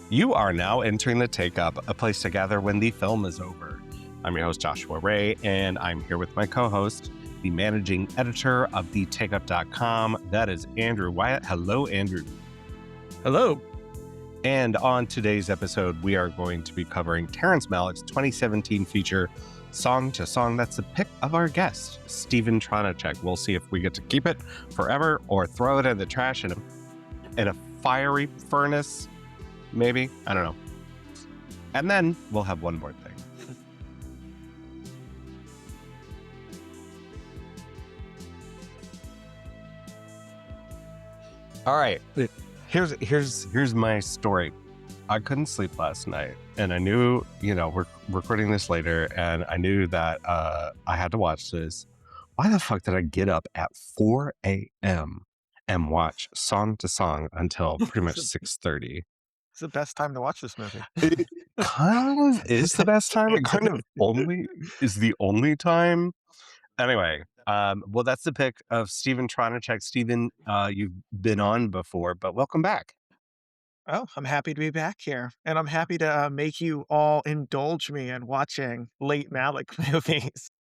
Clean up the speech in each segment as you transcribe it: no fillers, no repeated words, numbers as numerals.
You are now entering the Take Up, a place to gather when the film is over. I'm your host, Joshua Ray, and I'm here with my co-host, the managing editor of thetakeup.com. That is Andrew Wyatt. Hello, Andrew. Hello. And on today's episode, we are going to be covering Terrence Malick's 2017 feature, Song to Song. That's the pick of our guest, Stephen Tronicek. We'll see if we get to keep it forever or throw it in the trash in a fiery furnace. Maybe. I don't know. And then we'll have one more thing. All right. Here's my story. I couldn't sleep last night, and I knew, we're recording this later, and I knew that I had to watch this. Why the fuck did I get up at 4 a.m. and watch Song to Song until pretty much 6:30? It's the best time to watch this movie. It kind of is the best time. It kind of only is the only time. Anyway, well, that's the pick of Stephen Tronicek. Stephen, you've been on before, but welcome back. Oh, I'm happy to be back here. And I'm happy to make you all indulge me in watching late Malick movies.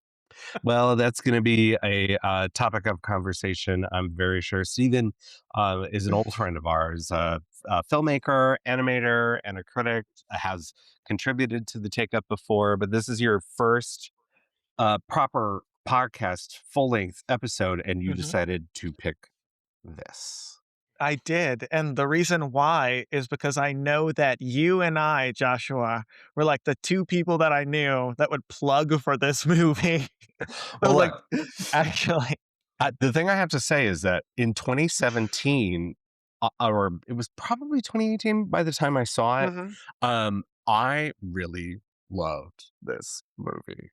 Well, that's going to be a topic of conversation, I'm very sure. Stephen is an old friend of ours, a filmmaker, animator, and a critic, has contributed to the Take Up before, but this is your first proper podcast, full-length episode, and you decided to pick this. I did. And the reason why is because I know that you and I, Joshua, were like the two people that I knew that would plug for this movie. I was like, actually. The thing I have to say is that in 2017, or it was probably 2018 by the time I saw it, I really loved this movie.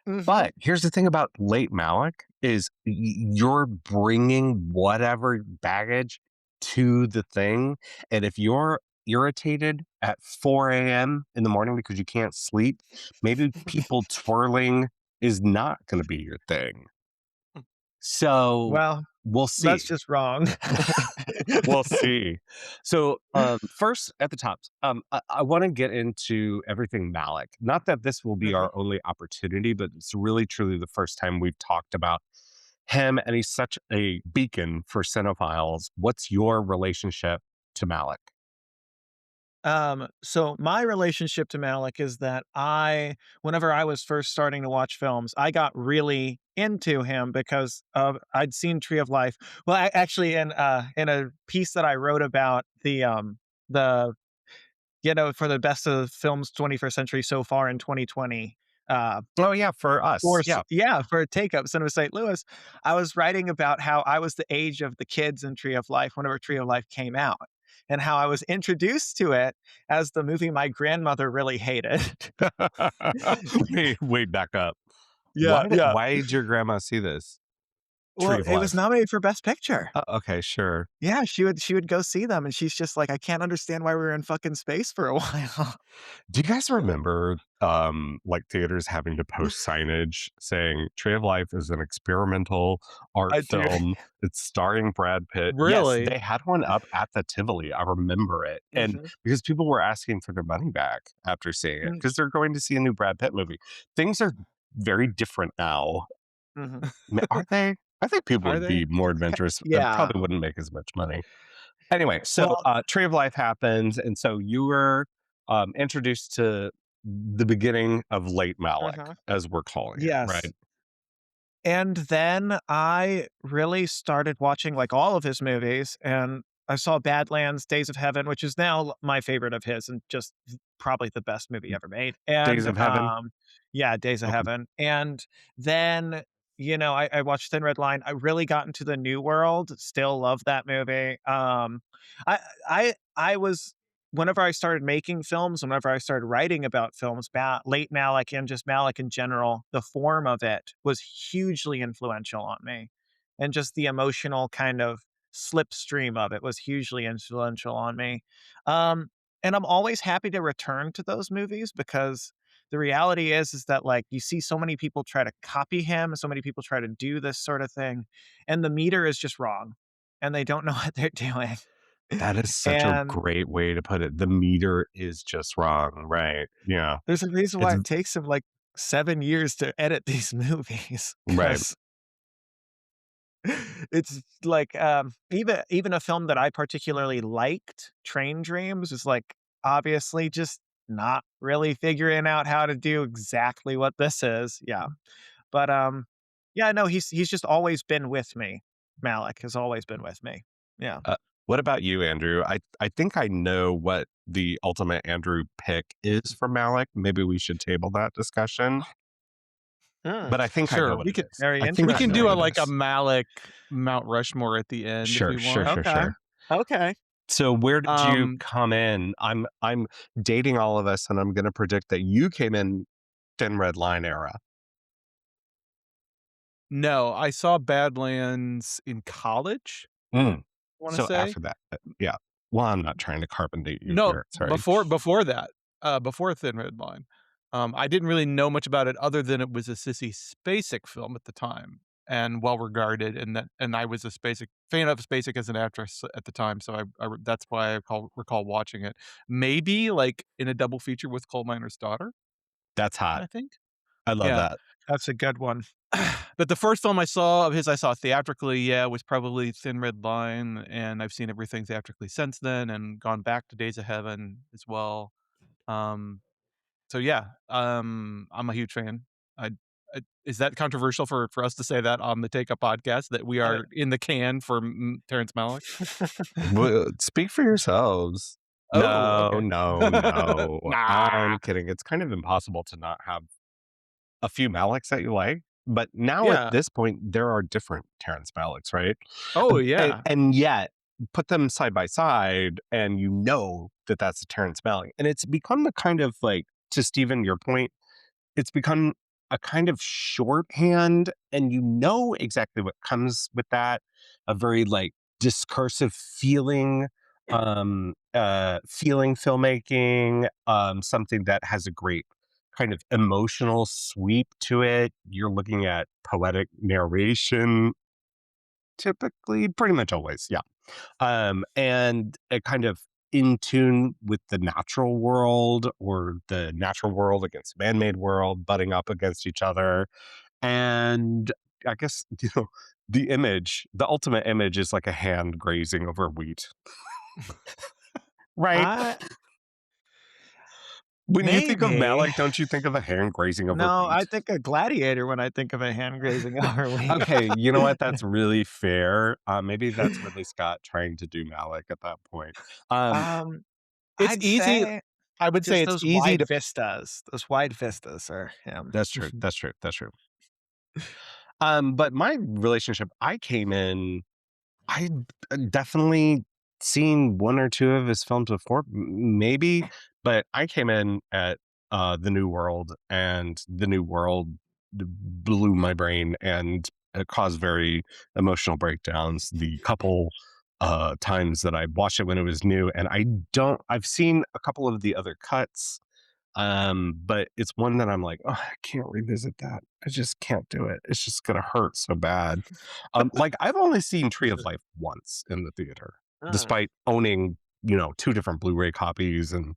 But here's the thing about late Malick is you're bringing whatever baggage to the thing. And if you're irritated at 4 a.m. in the morning because you can't sleep, maybe people twirling is not going to be your thing. So Well, we'll see. That's just wrong. We'll see. So first at the top, I want to get into everything Malick. Not that this will be our only opportunity, but it's really truly the first time we've talked about him, and he's such a beacon for cinephiles. What's your relationship to Malick? So my relationship to Malick is that whenever I was first starting to watch films, I got really into him because I'd seen Tree of Life. Well, actually, in a piece that I wrote about the for the best of films 21st century so far in 2020. Oh yeah, for us, for Take Up, Cinema St. Louis, I was writing about how I was the age of the kids in Tree of Life whenever Tree of Life came out, and how I was introduced to it as the movie my grandmother really hated. Wait, back up. Yeah. Why did your grandma see this? Well, it was nominated for Best Picture. Okay, sure. Yeah, she would go see them, and she's just like, I can't understand why we were in fucking space for a while. Do you guys remember like theaters having to post signage saying Tree of Life is an experimental art film? It's starring Brad Pitt. Really? Yes, they had one up at the Tivoli. I remember it. And because people were asking for their money back after seeing it, because they're going to see a new Brad Pitt movie. Things are very different now. Are they? I think people would be more adventurous. Yeah. Probably wouldn't make as much money. Anyway, so Tree of Life happens, and so you were introduced to the beginning of late Malick, as we're calling it, right? And then I really started watching like all of his movies, and I saw Badlands, Days of Heaven, which is now my favorite of his, and just probably the best movie ever made. And Days of Heaven? Yeah, Days of Heaven. And then I watched Thin Red Line. I really got into the New World. Still love that movie. I was whenever I started making films, whenever I started writing about films, late Malick and just Malick in general, the form of it was hugely influential on me, and just the emotional kind of slipstream of it was hugely influential on me. And I'm always happy to return to those movies because the reality is that like you see so many people try to copy him, so many people try to do this sort of thing, and the meter is just wrong, and they don't know what they're doing. That is such a And great way to put it. The meter is just wrong, right? Yeah. there's a reason why It's it takes him, like, 7 years to edit these movies right. because it's like, even a film that I particularly liked, Train Dreams, is, like, obviously just not really figuring out how to do exactly what this is, yeah. But, yeah, no, he's just always been with me. Malik has always been with me. Yeah. Uh, what about you, Andrew? I think I know what the ultimate Andrew pick is for Malik. Maybe we should table that discussion, Mm, but I think I know Sure. what it is. very I think We I can know do interesting. what a it like a is. Malik Mount Rushmore at the end if we Sure, sure, want. sure, Okay. sure. Okay. So where did you Um, come in? I'm dating all of us, and I'm going to predict that you came in Thin Red Line era. no, I saw Badlands in college, Mm. I wanna So say. after that, yeah. Well, I'm not trying to carbon date you No, here. Sorry. before that, before Thin Red Line. I didn't really know much about it other than it was a Sissy Spacek film at the time and well regarded, and I was a Spacek fan of Spacek as an actress at the time, so that's why I recall watching it. Maybe, like, in a double feature with Coal Miner's Daughter, That's hot. I think? I love Yeah. that. That's a good one. But the first film I saw of his I saw theatrically, yeah, was probably Thin Red Line, and I've seen everything theatrically since then and gone back to Days of Heaven as well. Um, so yeah, I'm a huge fan. I is that controversial for us to say that on the Take Up podcast that we I are in the can for Terrence Malick? Well, speak for yourselves. Oh, No, okay. no, no. Nah. I'm kidding. It's kind of impossible to not have a few Maliks that you like. But now at Yeah. this point, there are different Terrence Maliks, right? Oh, And, yeah. and yet, put them side by side, and you know that that's a Terrence Malick. And it's become the kind of like, to Stephen, your point, it's become a kind of shorthand, and you know exactly what comes with that, a very like discursive feeling filmmaking, something that has a great kind of emotional sweep to it. You're looking at poetic narration, typically, pretty much always, yeah. And a kind of in tune with the natural world, or the natural world against man-made world butting up against each other. And I guess, the ultimate image is like a hand grazing over wheat, right? I When you think of maybe. Malik, don't you think of a hand grazing over No, I wheat? think a gladiator when I think of a hand grazing over wheat. Okay, you know what? That's really fair. Maybe that's Ridley Scott trying to do Malik at that point. Um, Um, It's I'd easy say I would say just it's those easy wide to vistas. Those wide vistas are him. that's true. That's true. That's true. But my relationship, I came in, I definitely seen one or two of his films before, maybe, but I came in at the New World, and the New World blew my brain, and it caused very emotional breakdowns. The couple times that I watched it when it was new, and I've seen a couple of the other cuts, but it's one that I'm like, oh, I can't revisit that. I just can't do it. It's just gonna hurt so bad. Like, I've only seen Tree of Life once in the theater, Mm. despite owning, two different Blu-ray copies, and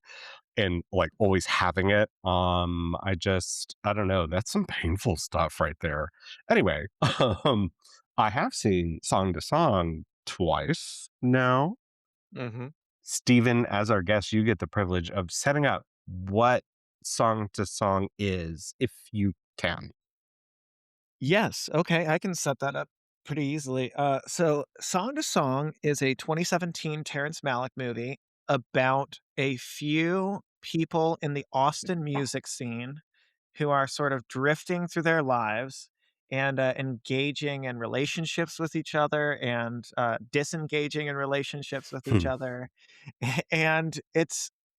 like always having it. I don't know. That's some painful stuff right there. Anyway, I have seen Song to Song twice now. Mhm. Stephen, as our guest, you get the privilege of setting up what Song to Song is, if you can. Yes, okay, I can set that up pretty easily. So Song to Song is a 2017 Terrence Malick movie about a few people in the Austin music scene who are sort of drifting through their lives and engaging in relationships with each other and disengaging in relationships with each Hmm. other. And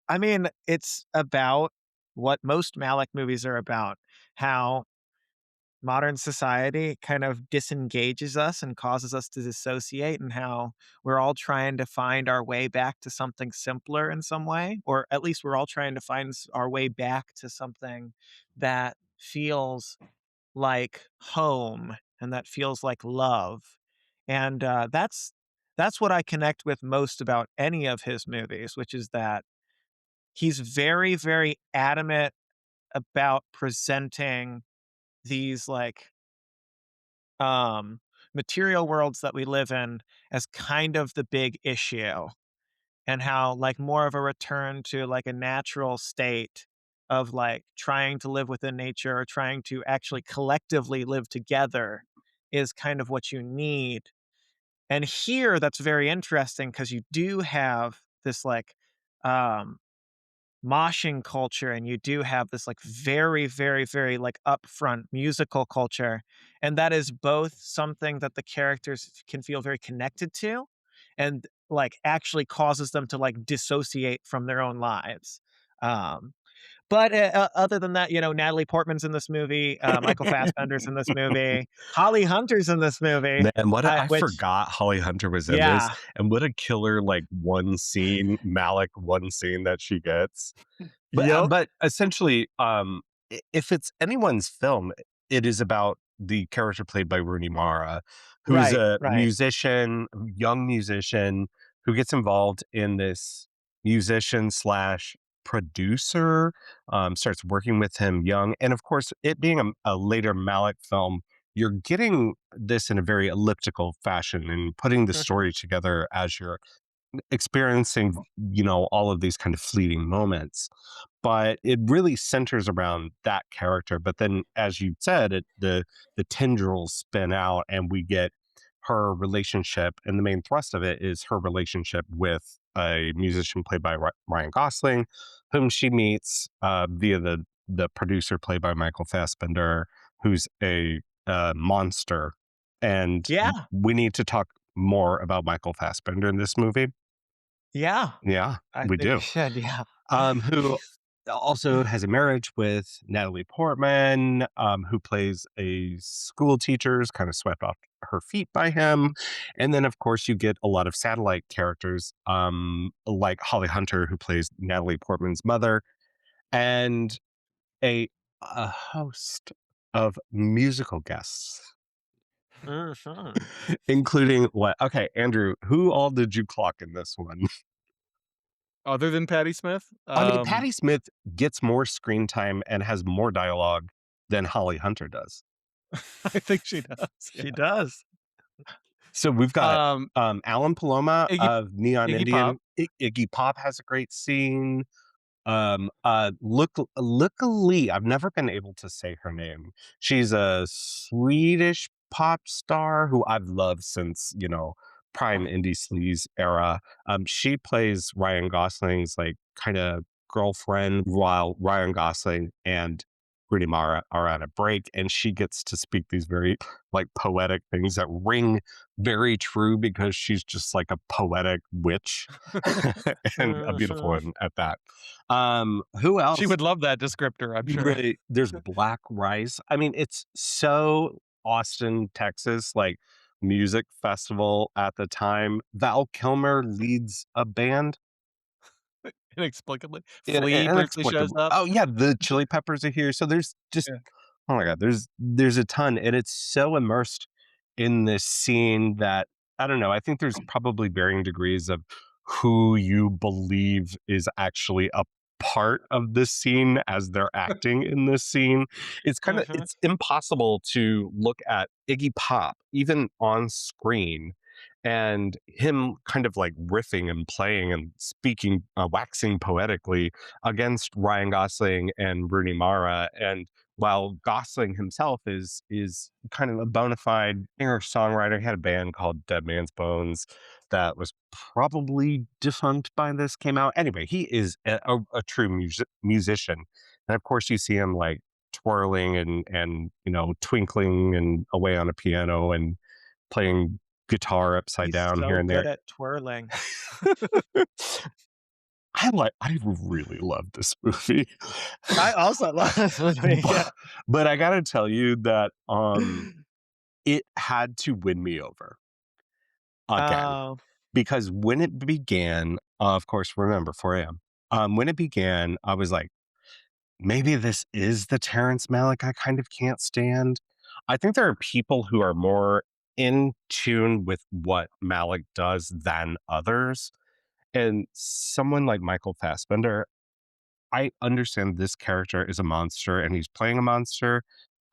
I mean, it's about what most Malick movies are about, how modern society kind of disengages us and causes us to dissociate, and how we're all trying to find our way back to something simpler in some way, or at least we're all trying to find our way back to something that feels like home and that feels like love. And that's that's what I connect with most about any of his movies, which is that he's very, very adamant about presenting these like um material worlds that we live in as kind of the big issue, and how like more of a return to like a natural state of like trying to live within nature or trying to actually collectively live together is kind of what you need. And here that's very interesting because you do have this like um moshing culture, and you do have this like very, very, very like upfront musical culture, and that is both something that the characters can feel very connected to, and like actually causes them to like dissociate from their own lives. um but other than that, Natalie Portman's in this movie, Michael Fassbender's in this movie, Holly Hunter's in this movie, Man, I which forgot Holly Hunter was in this, yeah. and what a killer, like, one scene that she gets. Yep. But essentially, if it's anyone's film, it is about the character played by Rooney Mara, who is Right, a right. young musician who gets involved in this musician slash producer, starts working with him young. And of course, it being a later Malick film, you're getting this in a very elliptical fashion and putting the story together as you're experiencing, all of these kind of fleeting moments. But it really centers around that character. But then, as you said, the tendrils spin out, and we get her relationship, and the main thrust of it is her relationship with a musician played by Ryan Gosling, whom she meets via the producer played by Michael Fassbender, who's a monster. And Yeah, we need to talk more about Michael Fassbender in this movie. yeah. Yeah, I we think we do. should, yeah. Who also has a marriage with Natalie Portman, who plays a school teacher, is kind of swept off her feet by him. And then, of course, you get a lot of satellite characters, like Holly Hunter, who plays Natalie Portman's mother, and a, a host of musical guests, Mhm. including what? Okay, Andrew, who all did you clock in this one? Other than Patty Smith, I mean, Patty Smith gets more screen time and has more dialogue than Holly Hunter does. I think she does, yeah. She does. So we've got Um, Alan Paloma Iggy of Neon Iggy Pop. Indian. Iggy Pop has a great scene. Luckily, I've never been able to say her name. She's a Swedish pop star who I've loved since, prime indie sleaze era. She plays Ryan Gosling's like kind of girlfriend while Ryan Gosling and Rooney Mara are on a break, and she gets to speak these very like poetic things that ring very true because she's just like a poetic witch and a beautiful Mhm. one at that. Who She else? would love that descriptor, I'm sure. Right. There's Black Rice. I mean, it's so Austin, Texas, like music festival at the time. Val Kilmer leads a band. Inexplicably. Flea briefly shows Inexplicable. up. Oh yeah, the Chili Peppers are here. So there's just, Yeah. oh my god, there's a ton, and it's so immersed in this scene that I don't know. I think there's probably varying degrees of who you believe is actually a part of this scene as they're acting in this scene. Mhm. It's impossible to look at Iggy Pop even on screen and him kind of like riffing and playing and speaking, waxing poetically against Ryan Gosling and Rooney Mara. And while Gosling himself is kind of a bona fide singer songwriter, he had a band called Dead Man's Bones that was probably defunct by this came out. Anyway, he is a true musician, and of course you see him like twirling and twinkling and away on a piano and playing guitar upside He's down here so and good there. at twirling. I really love this movie. I also love this movie, yeah. But I gotta tell you that, it had to win me over again, Oh, because when it began, of course, remember 4 AM. When it began, I was like, "Maybe this is the Terrence Malick I kind of can't stand." I think there are people who are more in tune with what Malik does than others. And someone like Michael Fassbender, I understand this character is a monster and he's playing a monster.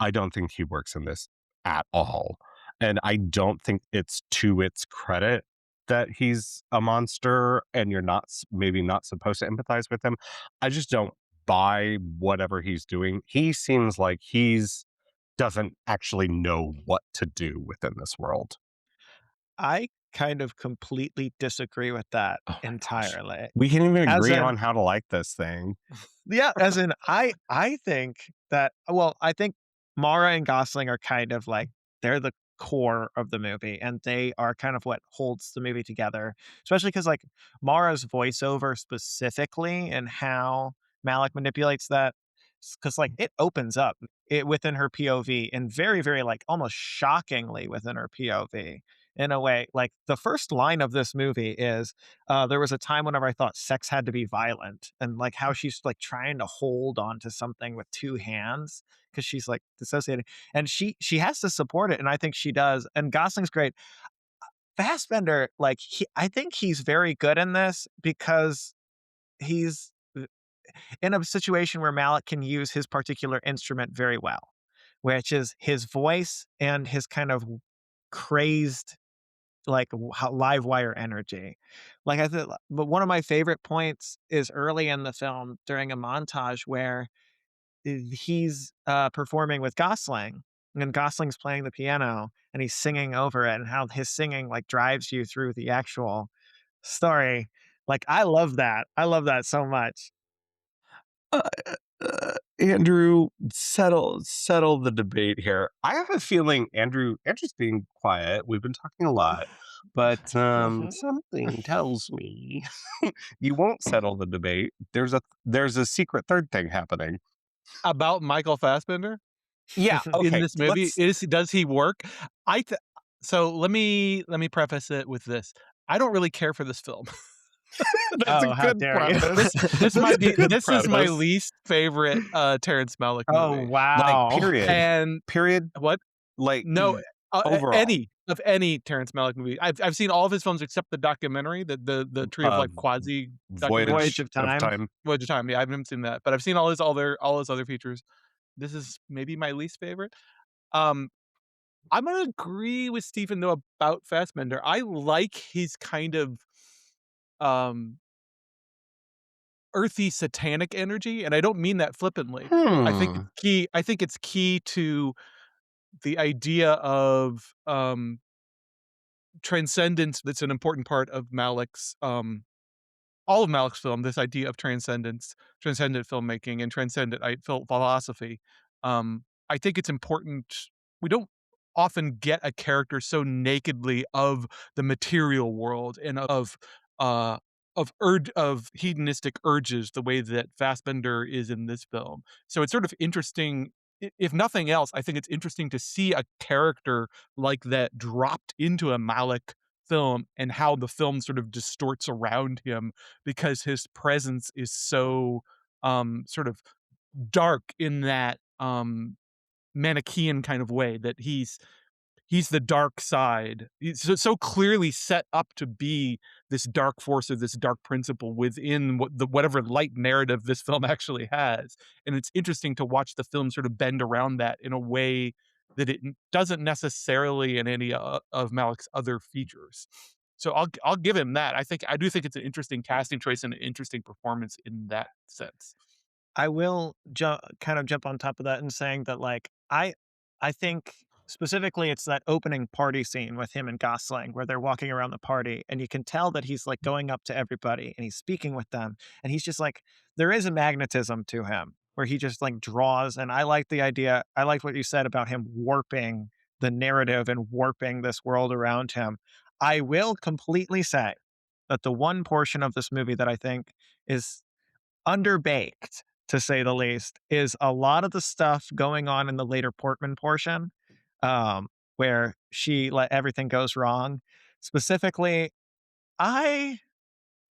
I don't think he works in this at all. And I don't think it's to its credit that he's a monster and you're not maybe not supposed to empathize with him. I just don't buy whatever he's doing. He seems like he's doesn't actually know what to do within this world. I kind of completely disagree with that Oh my gosh. entirely. We can't even As agree in on how to like this thing. yeah, as in I think that well, I think Mara and Gosling are kind of like they're the core of the movie, and they are kind of what holds the movie together, especially because like, Mara's voiceover specifically and how Malik manipulates that, because like, it opens up it within her POV and very, very, like, almost shockingly within her POV in a way. Like, the first line of this movie is, there was a time whenever I thought sex had to be violent, and like how she's like trying to hold on to something with two hands because she's like dissociating, and she has to support it, and I think she does. And Gosling's great. Fassbender, like I think he's very good in this because he's in a situation where Malik can use his particular instrument very well, which is his voice and his kind of crazed like live wire energy. Like I thought, but one of my favorite points is early in the film during a montage where he's performing with Gosling, and Gosling's playing the piano and he's singing over it, and how his singing like drives you through the actual story. Like I love that. I love that so much. Uh, Andrew, settle the debate here. I have a feeling Andrew's being quiet. We've been talking a lot, but something tells me you won't settle the debate. There's a secret third thing happening. About Michael Fassbender Yeah, in okay. this movie, Let's is does he work? I th so let me preface it with this. I don't really care for this film. That's a Oh, how good dare you? premise. This That's might a be good this is my premise. least favorite, Terrence Malick Oh, movie. Like wow. period. And Period. what? Like No, overall. any Terrence Malick movie. I've seen all of his films except the documentary, the Tree of Uh Life quasi documentary, Voyage Voyage of of Time. Time. Voyage of Time. Yeah, I haven't seen that, but I've seen all his other features. This is maybe my least favorite. Um, I'm gonna agree with Stephen though about Fassbender. I like his kind of um earthy satanic energy, and I don't mean that flippantly. Hmm. I think it's key to the idea of transcendence that's an important part of Malik's all of Malik's film, this idea of transcendence, transcendent filmmaking, and transcendent philosophy. I think it's important. We don't often get a character so nakedly of the material world and uh, of hedonistic urges the way that Fassbender is in this film. So it's sort of interesting. If nothing else, I think it's interesting to see a character like that dropped into a Malik film and how the film sort of distorts around him because his presence is so sort of dark in that Manichaean kind of way that he's the dark side. He's so clearly set up to be this dark force or this dark principle within whatever light narrative this film actually has. And it's interesting to watch the film sort of bend around that in a way that it doesn't necessarily in any of Malik's other features. So I'll give him that. I do think it's an interesting casting choice and an interesting performance in that sense. I will kind of jump on top of that and saying that like I think specifically it's that opening party scene with him and Gosling where they're walking around the party and you can tell that he's like going up to everybody and he's speaking with them and he's just like there is a magnetism to him where he just like draws, and I like the idea. I like what you said about him warping the narrative and warping this world around him. I will completely say that the one portion of this movie that I think is underbaked, to say the least, is a lot of the stuff going on in the later Portman portion, where she let everything goes wrong. Specifically, I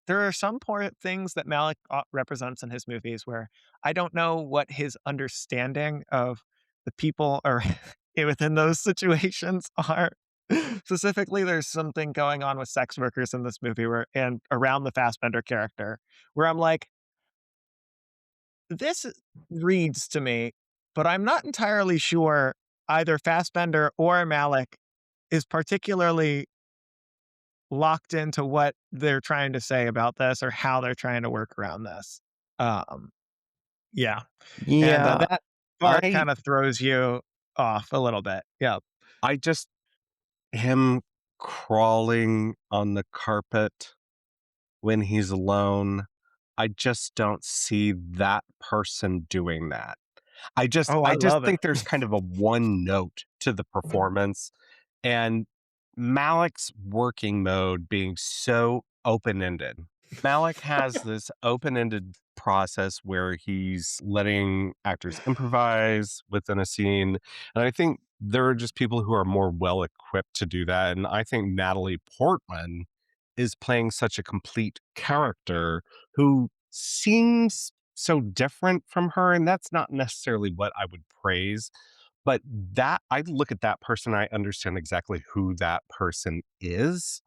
there are some things that Malik represents in his movies where I don't know what his understanding of the people or within those situations are. Specifically, there's something going on with sex workers in this movie where and around the Fassbender character, where I'm like, "This reads to me," but I'm not entirely sure either Fassbender or Malick is particularly locked into what they're trying to say about this or how they're trying to work around this. Um, yeah, and, Yeah, that part I kinda throws you off a little bit. Yeah. I just him crawling on the carpet when he's alone, I just don't see that person doing that. Oh, I I just love it. think there's kind of a one note to the performance, and Malik's working mode being so open-ended. Malik has this open-ended process where he's letting actors improvise within a scene, and I think there are just people who are more well equipped to do that, and I think Natalie Portman is playing such a complete character who seems so different from her, and that's not necessarily what I would praise, but that I look at that person, I understand exactly who that person is,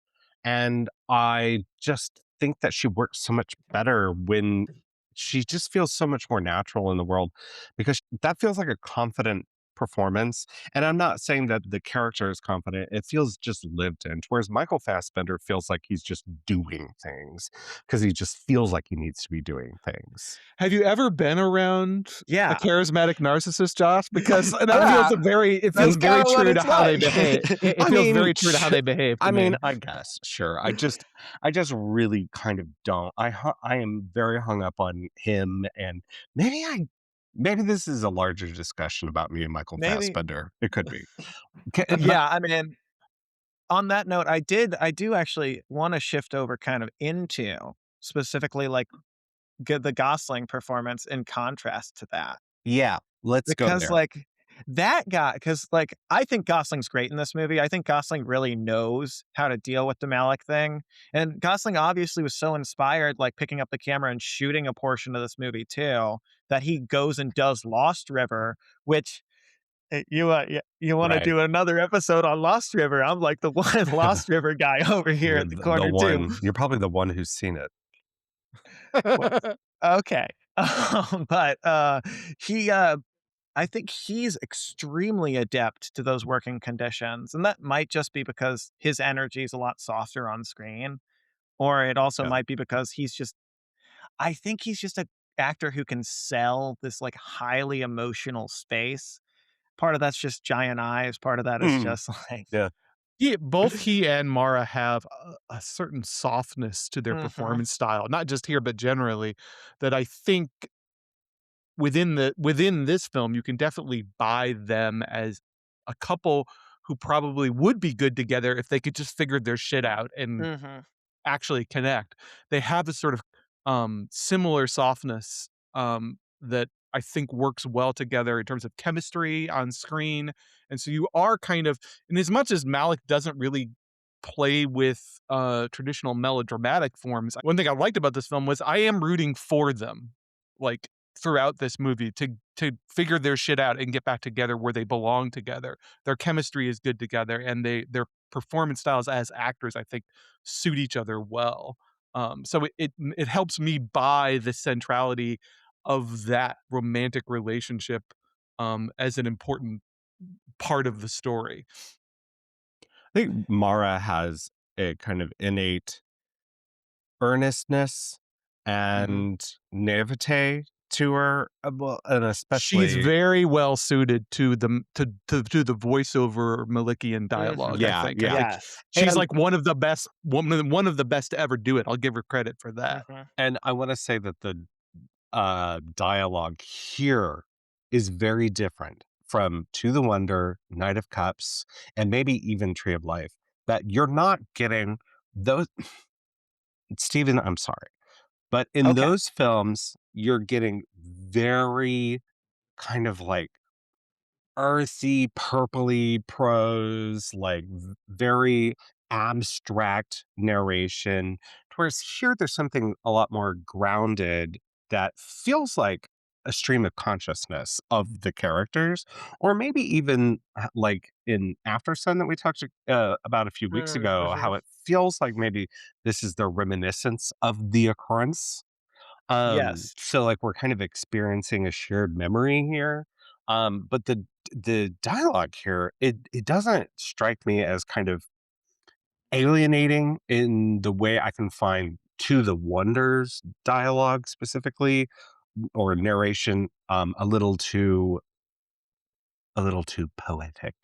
and I just think that she works so much better when she just feels so much more natural in the world because that feels like a confident performance. And I'm not saying that the character is confident, it feels just lived in. Whereas Michael Fassbender feels like he's just doing things because he just feels like he needs to be doing things. Have you ever been around a Yeah. charismatic narcissist, Josh? Because that feels Yeah, a very it that's feels very kinda what true to it's how they like. behave. It I feels mean, very true to how they behave to me. I guess, sure. I just really kind of don't. I am very hung up on him, and maybe I maybe this is a larger discussion about me and Michael Maybe. Fassbender. It could be. But Yeah, I mean, on that note, I do actually wanna shift over kind of into specifically, like, the Gosling performance in contrast to that. yeah, let's go Because, there. like, that guy, because like, I think Gosling's great in this movie. I think Gosling really knows how to deal with the Malick thing, and Gosling obviously was so inspired, like, picking up the camera and shooting a portion of this movie too, that he goes and does Lost River, which, you wanna Right. do another episode on Lost River? I'm like the one Lost River guy over here You're at the the corner too. one. You're probably the one who's seen it. Well, okay. But, he, I think he's extremely adept to those working conditions, and that might just be because his energy is a lot softer on screen, or it also Yeah. might be because I think he's just a actor who can sell this, like, highly emotional space. Part of that's just giant eyes, part of that is Mm, just like yeah. Both he and Mara have a certain softness to their Mhm, performance style, not just here, but generally, that I think within this film, you can definitely buy them as a couple who probably would be good together if they could just figure their shit out and mhm, actually connect. They have this sort of similar softness that I think works well together in terms of chemistry on screen. And so you are kind of, and as much as Malik doesn't really play with traditional melodramatic forms, one thing I liked about this film was I am rooting for them, like throughout this movie to figure their shit out and get back together where they belong together. Their chemistry is good together, and their performance styles as actors, I think, suit each other well. So it helps me buy the centrality of that romantic relationship as an important part of the story. I think Mara has a kind of innate earnestness Mhm. and naivete to her, well, and She's especially very well suited to to the voiceover Malikian dialogue, I mhm. yeah, think. I yeah. think Yes. she's And like one of the best to ever do it. I'll give her credit for that. Mhm, I wanna say that the, dialogue here is very different from To the Wonder, Knight of Cups, and maybe even Tree of Life, that you're not getting those Steven, I'm sorry, but in okay. those films, you're getting very kind of like earthy, purpley prose, like very abstract narration. Whereas here, there's something a lot more grounded that feels like a stream of consciousness of the characters, or maybe even like in After Sun that we talked about a few weeks ago, Mm-hmm. how it feels like maybe this is the reminiscence of the occurrence. Yes. So like we're kind of experiencing a shared memory here. But the dialogue here, it doesn't strike me as kind of alienating in the way I can find To the Wonders dialogue specifically, or narration, a little too poetic.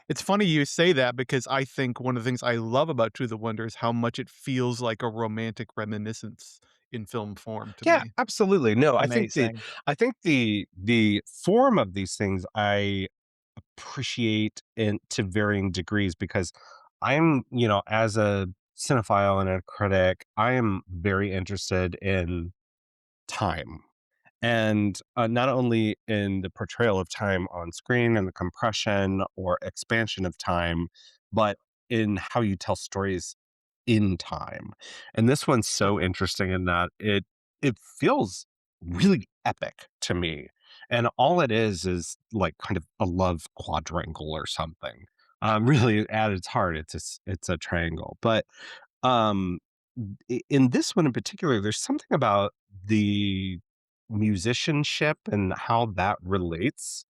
It's funny you say that because I think one of the things I love about To the Wonder is how much it feels like a romantic reminiscence in film form to Yeah, me. absolutely. No, Amazing. I think the form of these things I appreciate in to varying degrees because I'm, as a cinephile and a critic, I am very interested in time. And not only in the portrayal of time on screen and the compression or expansion of time, but in how you tell stories in time. And this one's so Mhm. interesting in that it feels really epic to me. And all it is like kind of a love quadrangle or something. Really, at its heart, it's a triangle. But um, in this one in particular, there's something about the musicianship and how that relates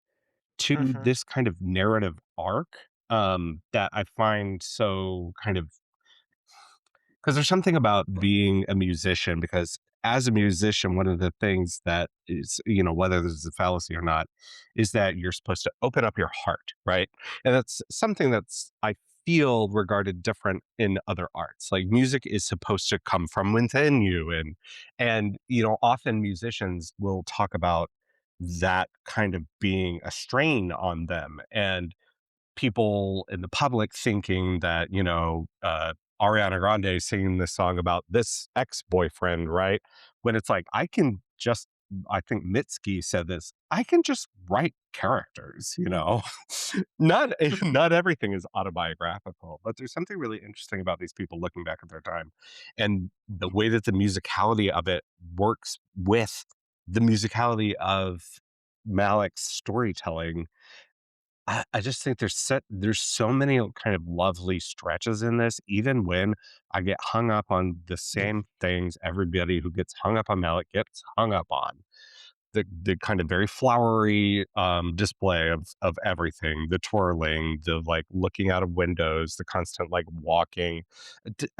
to Mhm. this kind of narrative arc, that I find so kind of, because there's something about being a musician, because as a musician, one of the things that is, whether this is a fallacy or not, is that you're supposed to open up your heart, right? And that's something that's, I feel, regarded different in other arts. Like music is supposed to come from within you. And, often musicians will talk about that kind of being a strain on them. And people in the public thinking that, Ariana Grande is singing this song about this ex-boyfriend, right? When it's like, I think Mitski said this, I can just write characters, Not not everything is autobiographical, but there's something really interesting about these people looking back at their time and the way that the musicality of it works with the musicality of Malik's storytelling. I just think there's so many kind of lovely stretches in this, even when I get hung up on the same things everybody who gets hung up on Malik gets hung up on. The kind of very flowery display of everything, the twirling, the like looking out of windows, the constant like walking. Did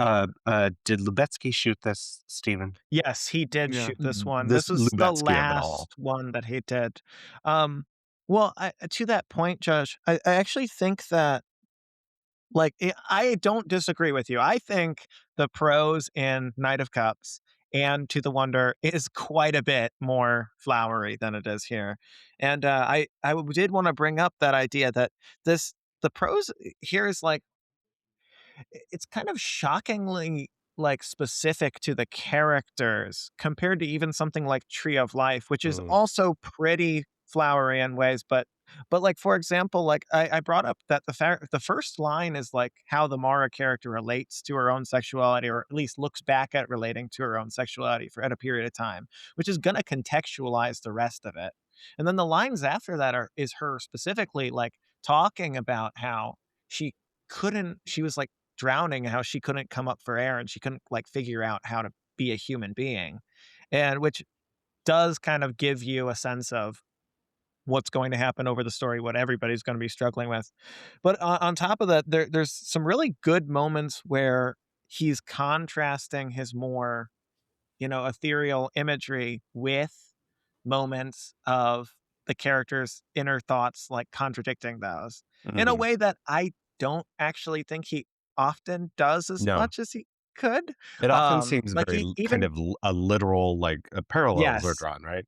Lubetsky shoot this, Stephen? Yes, he did Yeah. shoot this one. This This was the Lubetsky of it all. last one that he did. Well, to that point, Josh, I actually think that, like, I don't disagree with you. I think the prose in Knight of Cups and To the Wonder is quite a bit more flowery than it is here. And I did want to bring up that idea that this the prose here is like it's kind of shockingly like specific to the characters compared to even something like Tree of Life, which is Mm, also pretty flowery in ways, but like for example, like I brought up that the first line is like how the Mara character relates to her own sexuality, or at least looks back at relating to her own sexuality for at a period of time, which is gonna contextualize the rest of it. And then the lines after that is her specifically like talking about how she was like drowning, how she couldn't come up for air and she couldn't like figure out how to be a human being. And which does kind of give you a sense of what's going to happen over the story, what everybody's going to be struggling with. But on top of that, there's some really good moments where he's contrasting his more, ethereal imagery with moments of the character's inner thoughts, like contradicting those in a mhm. way that I don't actually think he often does as No. much as he could. It often seems Like very kind even of a literal, like, parallels are yes, drawn, right?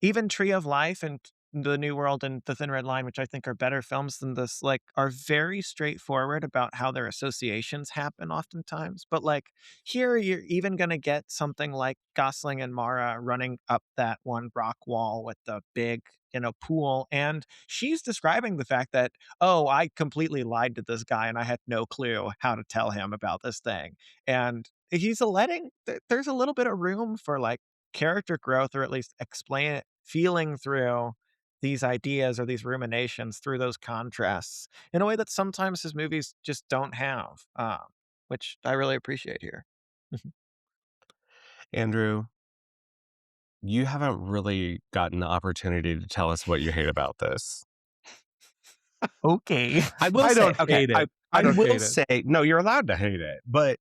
even Tree of Life and The New World and The Thin Red Line, which I think are better films than this, like, are very straightforward about how their associations happen oftentimes. But, like, here you're even gonna get something like Gosling and Mara running up that one rock wall with the big, pool, and she's describing the fact that, "Oh, I completely lied to this guy, and I had no clue how to tell him about this thing." And he's a letting there's a little bit of room for, like, character growth, or at least explain it, feeling through these ideas or these ruminations through those contrasts in a way that sometimes his movies just don't have, which I really appreciate here. Andrew, you haven't really gotten the opportunity to tell us what you hate about this. Okay. I will I say, don't okay, hate it. I I don't will hate it. say, no, you're allowed to hate it, but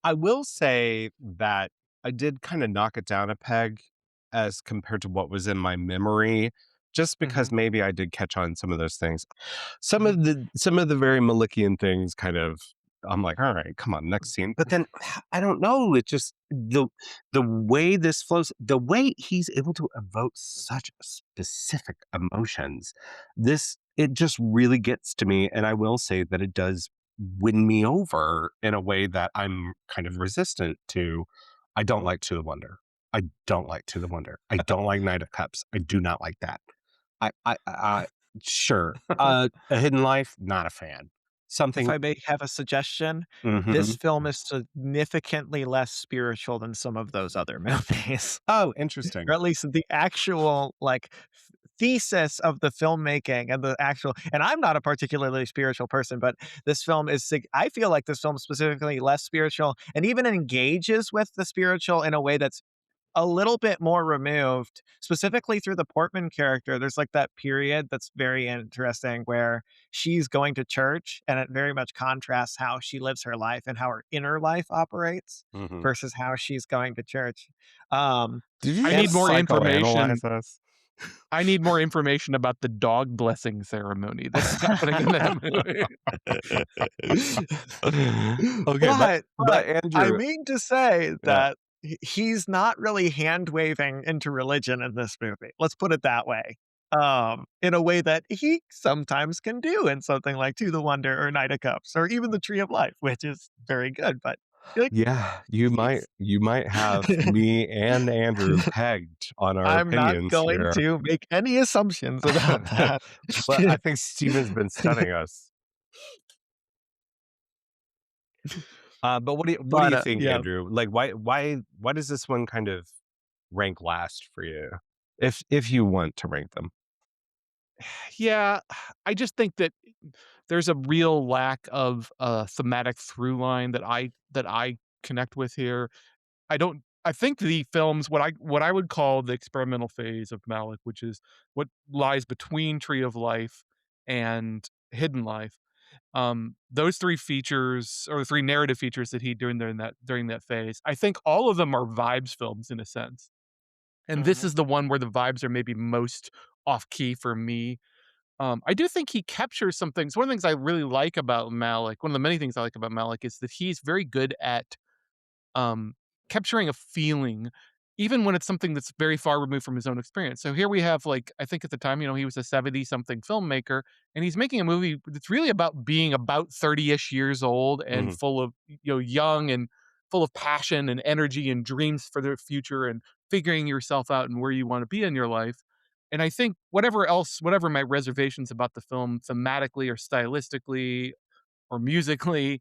I will say that I did kind of knock it down a peg as compared to what was in my memory, just because Mhm, maybe I did catch on some of those things. mhm. Some of the very Malikian things kind of I'm like, all right, come on, next scene. But then I don't know. It just the way this flows, the way he's able to evoke such specific emotions, this it just really gets to me. And I will say that it does win me over in a way that I'm kind of resistant to. I don't like To the Wonder. I don't like To the Wonder. I don't like Knight of Cups. I do not like that. I sure. A Hidden Life, not a fan. If Something I may have a suggestion, this mhm. film is significantly less spiritual than some of those other movies. Oh, Or interesting. at least the actual, like, thesis of the filmmaking and the actual, and I'm not a particularly spiritual person, but this film is I feel like this film is specifically less spiritual and even engages with the spiritual in a way that's a little bit more removed, specifically through the Portman character. There's like that period that's very interesting where she's going to church, and it very much contrasts how she lives her life and how her inner life operates Mhm. versus how she's going to church. Um, Did you I and need just more information. psychoanalyze us? I need more information about the dog blessing ceremony that's happening in that movie. Okay, but but I Andrew mean to say yeah. that he's not really hand waving into religion in this movie. Let's put it that way. In a way that he sometimes can do in something like To the Wonder or Knight of Cups or even The Tree of Life, which is very good. But like, Yeah, he's you might have me and Andrew pegged on our I'm not opinions going here. to make any assumptions about that. Well, I think Steven's been stunning us. But what do But you think, yeah. Andrew? Like, why does this one kind of rank last for you? If you want to rank them. Yeah, I just think that there's a real lack of a thematic through line that I connect with here. I think the films what I would call the experimental phase of Malick, which is what lies between Tree of Life and Hidden Life, those 3 features or 3 narrative features that he doing during that phase, I think all of them are vibes films in a sense, and this Mhm, is the one where the vibes are maybe most off key for me. I do think he captures some things. One of the things I really like about Malick, one of the many things I like about Malick is that he's very good at um, capturing a feeling, even when it's something that's very far removed from his own experience. So here we have, like, I think at the time, he was a 70 something filmmaker, and he's making a movie that's really about being about 30-ish years old and Mhm. full of, young and full of passion and energy and dreams for the future and figuring yourself out and where you want to be in your life. And I think whatever my reservations about the film thematically or stylistically or musically.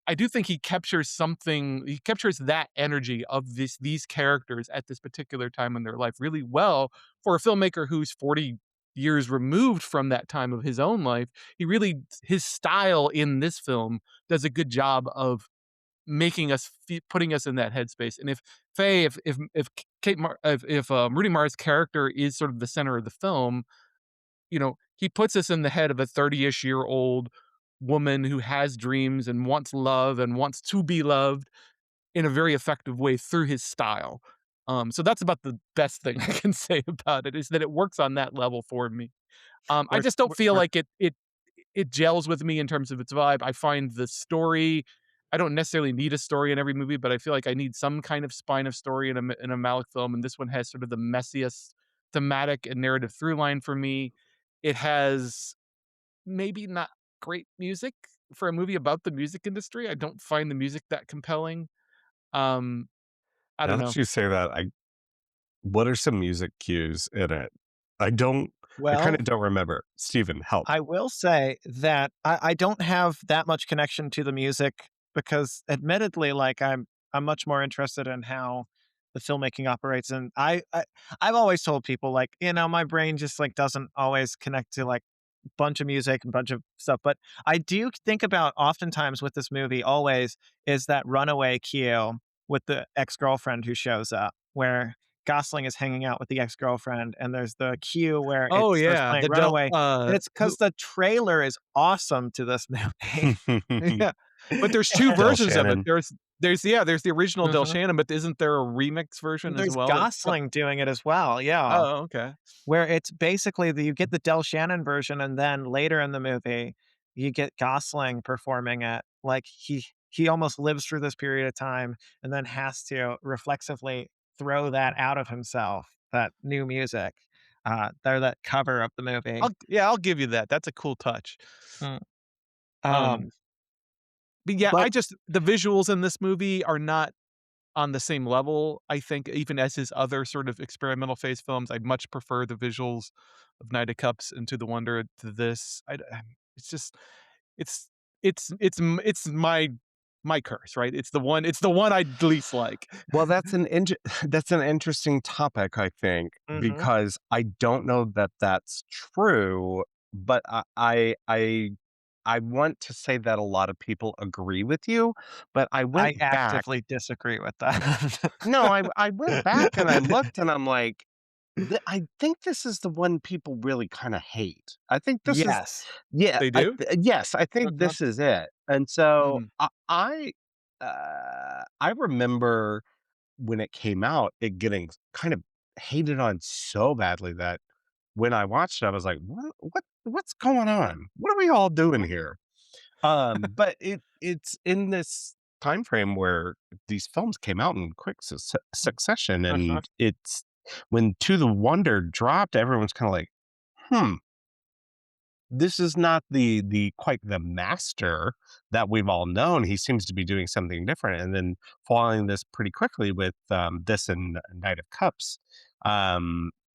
I do think he captures that energy of these characters at this particular time in their life really well for a filmmaker who's 40 years removed from that time of his own life. His style in this film does a good job of making putting us in that headspace. And if Faye, if Kate, if Rudy Mara's character is sort of the center of the film, he puts us in the head of a 30-ish year old woman who has dreams and wants love and wants to be loved in a very effective way through his style. So that's about the best thing I can say about it is that it works on that level for me. I we're just don't feel we're like it gels with me in terms of its vibe. I find the story. I don't necessarily need a story in every movie, but I feel like I need some kind of spine of story in a Malick film, and this one has sort of the messiest thematic and narrative through line for me. It has maybe not great music for a movie about the music industry. I don't find the music that compelling. Um, I Now don't that know. you say that, I what are some music cues in it? I don't I kinda well, don't remember. Steven, help. I will say that I don't have that much connection to the music because admittedly, like, I'm much more interested in how the filmmaking operates. And I've always told people, like, my brain just like doesn't always connect to like bunch of music and bunch of stuff. But I do think about oftentimes with this movie always is that runaway cue with the ex-girlfriend who shows up, where Gosling is hanging out with the ex-girlfriend, and there's the cue where it Oh, starts yeah, playing the del Runaway, and it's because who the trailer is awesome to this movie. yeah, but there's 2 Del versions of it. Shannon. There's the original Del Mhm. Shannon, but isn't there a remix version as There's well? That's Gosling doing it as well, yeah. oh, okay. Where it's basically you get the Del Shannon version, and then later in the movie, you get Gosling performing it. Like, he almost lives through this period of time and then has to reflexively throw that out of himself, that new music, or that cover of the movie. I'll give you that. That's a cool touch. Mm. Um, Um, but yeah, but I just the visuals in this movie are not on the same level, I think, even as his other sort of experimental phase films. I much prefer the visuals of Knight of Cups and To the Wonder to this. It's just it's it's my curse, right? It's the one I least like. Well, that's an interesting topic, I think, mhm, because I don't know that that's true, but I want to say that a lot of people agree with you, but I I went back. actively disagree with that. No, I went back and I looked and I'm like, I think this is the one people really kinda hate. I think this is Yes. yeah, They do? yes, I think Mhm, this is it, and so Mhm. I remember when it came out, it getting kind of hated on so badly that when I watched it, I was like, what's going on? What are we all doing mhm, here?" But it's in this time frame where these films came out in quick succession, uh-huh, and it's when To the Wonder dropped, everyone's kinda like, "Hmm, this is not the quite the master that we've all known. He seems to be doing something different." And then following this pretty quickly with, this and Knight of Cups,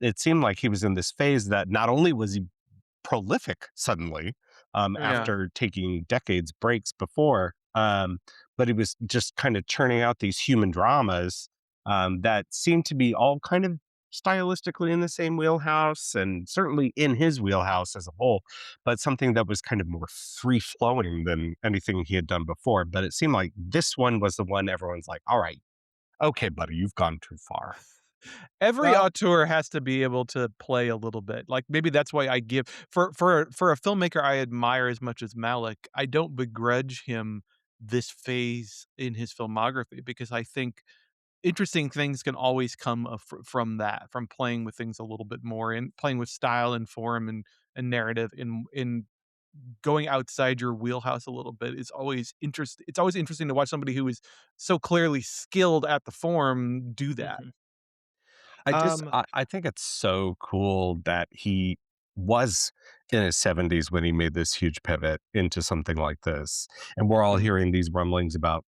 it seemed like he was in this phase that not only was he prolific suddenly, mhm. Yeah. after taking decades breaks before. But he was just kind of churning out these human dramas that seemed to be all kind of stylistically in the same wheelhouse and certainly in his wheelhouse as a whole, but something that was kind of more free flowing than anything he had done before. But it seemed like this one was the one everyone's like, all right, okay, buddy, you've gone too far. Every Well, auteur has to be able to play a little bit. Like, maybe that's why I give for a filmmaker I admire as much as Malick, I don't begrudge him this phase in his filmography because I think interesting things can always come from that, from playing with things a little bit more and playing with style and form and narrative in going outside your wheelhouse a little bit is always it's always interesting to watch somebody who is so clearly skilled at the form do that. mhm. Um, I think it's so cool that he was in his 70s when he made this huge pivot into something like this, and we're all mhm. hearing these rumblings about,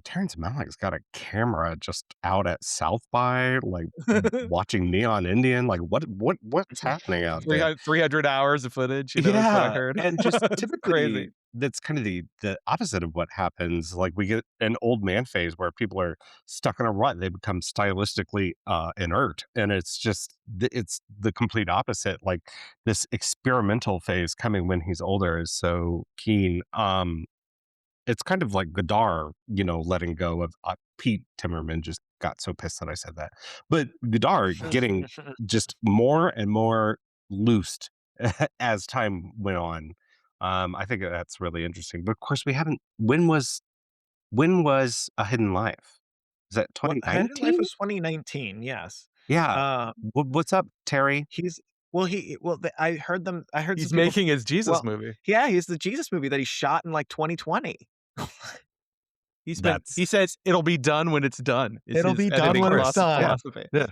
Terrence Malick's got a camera just out at South by, like, watching Neon Indian, like, what's happening out there? 300 hours of footage, is what I Yeah, heard. and just It's typically, crazy. that's kind of the opposite of what happens, like, we get an old man phase where people are stuck in a rut, they become stylistically, inert, and it's just it's the complete opposite, like, this experimental phase coming when he's older is so keen. It's kind of like Godard, letting go of Pete Timmerman just got so pissed that I said that. But Godard getting just more and more loosed as time went on. I think that's really interesting. But of course, we haven't. When was A Hidden Life? Is that What A Hidden Life 2019? was 2019, yes. Yeah. Uh, What's up, Terry? he's I heard some He's people making his Jesus well, movie. yeah, he's the Jesus movie that he shot in, like, 2020. He That's says, "It'll be done when it's done," is It'll his be of done editing when it's course. Yeah. done. philosophy. Yeah.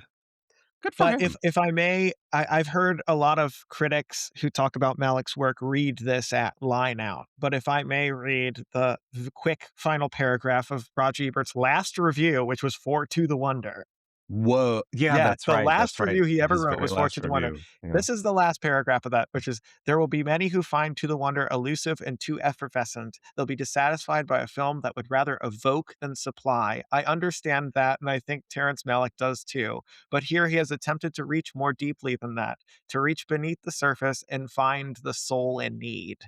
Good for But him. if I may, I've heard a lot of critics who talk about Malick's work read this at line out. But if I may read the quick final paragraph of Roger Ebert's last review, which was for To the Wonder. Whoa. Yeah, Yeah, that's the right, last that's right. review he ever His wrote very was for last To the Wonder. review. Yeah. This is the last paragraph of that, which is, "There will be many who find To the Wonder elusive and too effervescent. They'll be dissatisfied by a film that would rather evoke than supply. I understand that, and I think Terrence Malick does too. But here he has attempted to reach more deeply than that, to reach beneath the surface and find the soul in need."